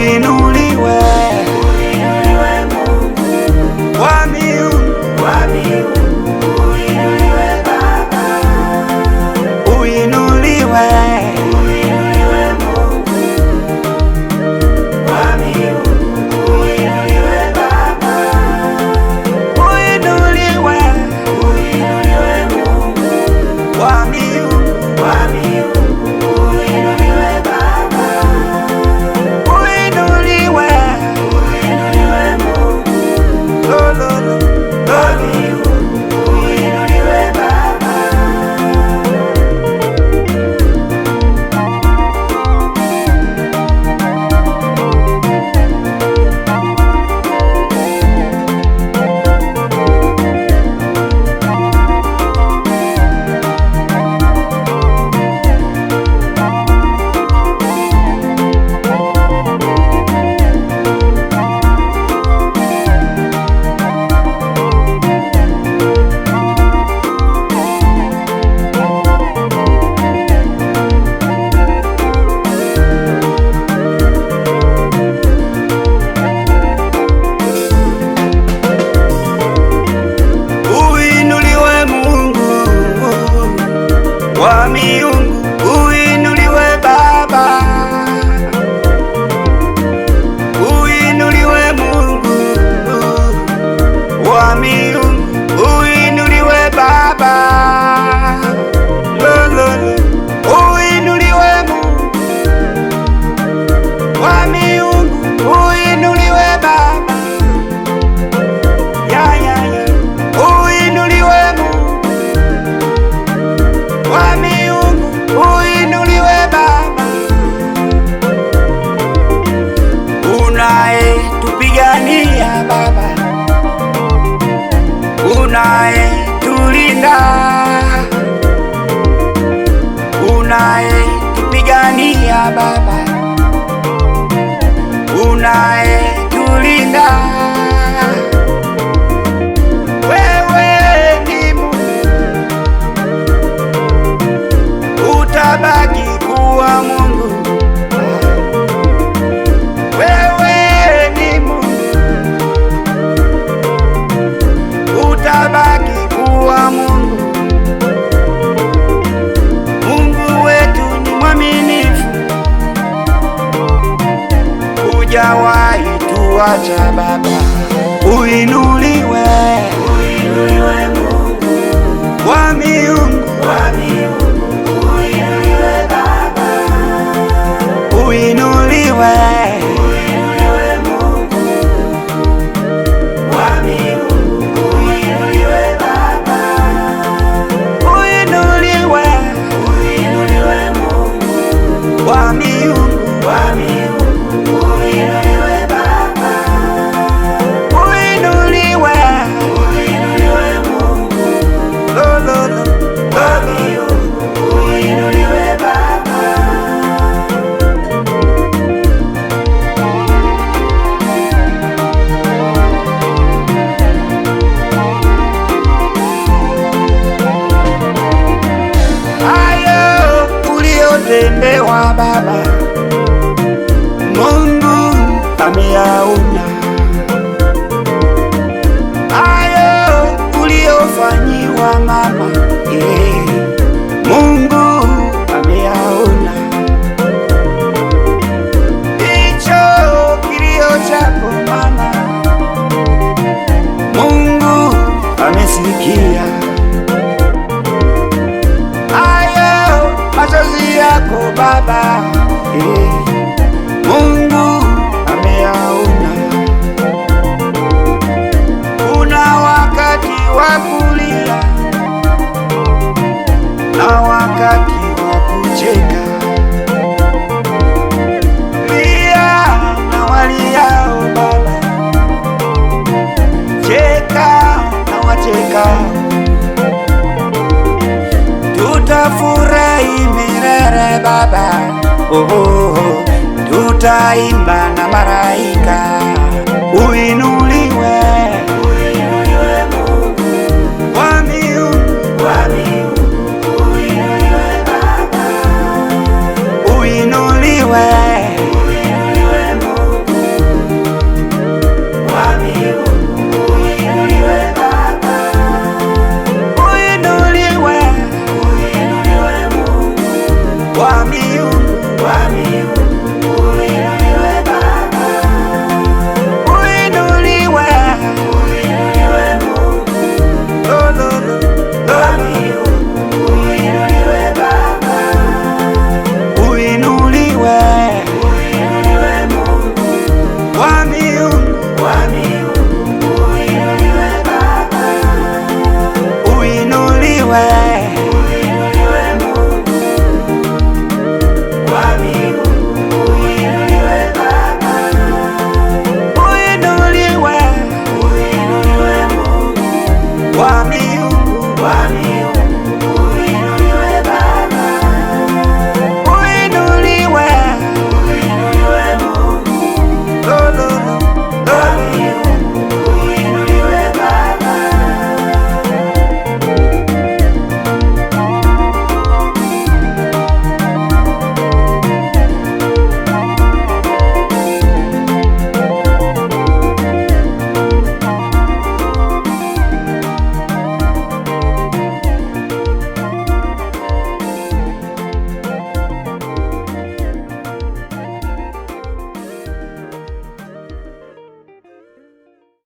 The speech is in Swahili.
uinuliwe, Mungu wa miungu, uinuliwe Baba, uinuliwe wa miungu, uinuliwe Baba, uinuliwe Mungu wa miungu, uinuliwe Baba, uinuliwe Mungu wa miungu, uinuliwe Baba, uinuliwe Mungu wa miungu, uinuliwe Baba, unayetupigania Baba, unayetulinda, unayetupigania Baba, unayetulinda. Wewe ni Mungu, utabaki kuwa Mungu. Wewe ni Mungu, utabaki kuwa Mungu. Mungu wetu ni mwaminifu, hujawahi tuacha Baba. Uinuliwe, uinuliwe Mungu wa miungu, uinuliwe Baba, uinuliwe Mungu wa miungu, uinuliwe Baba, uinuliwe Mungu wa miungu, uinuliwe Baba, uinuliwe Mungu wa miungu, uinuliwe Baba. Hayo uliyotendewa Baba, Mungu ameyaona. Hayo uliyofanyiwa mama, Mungu ameyaona. Hicho kilio chako mama, Mungu amesikia. Hayo machozi yako Baba, Mungu ameyaona. Kuna wakati wa kulia na wakati wa kucheka, lia na waliao Baba, cheka na wachekao. Tutafurahi milele Baba, tutaimba na malaika. Uinuliwe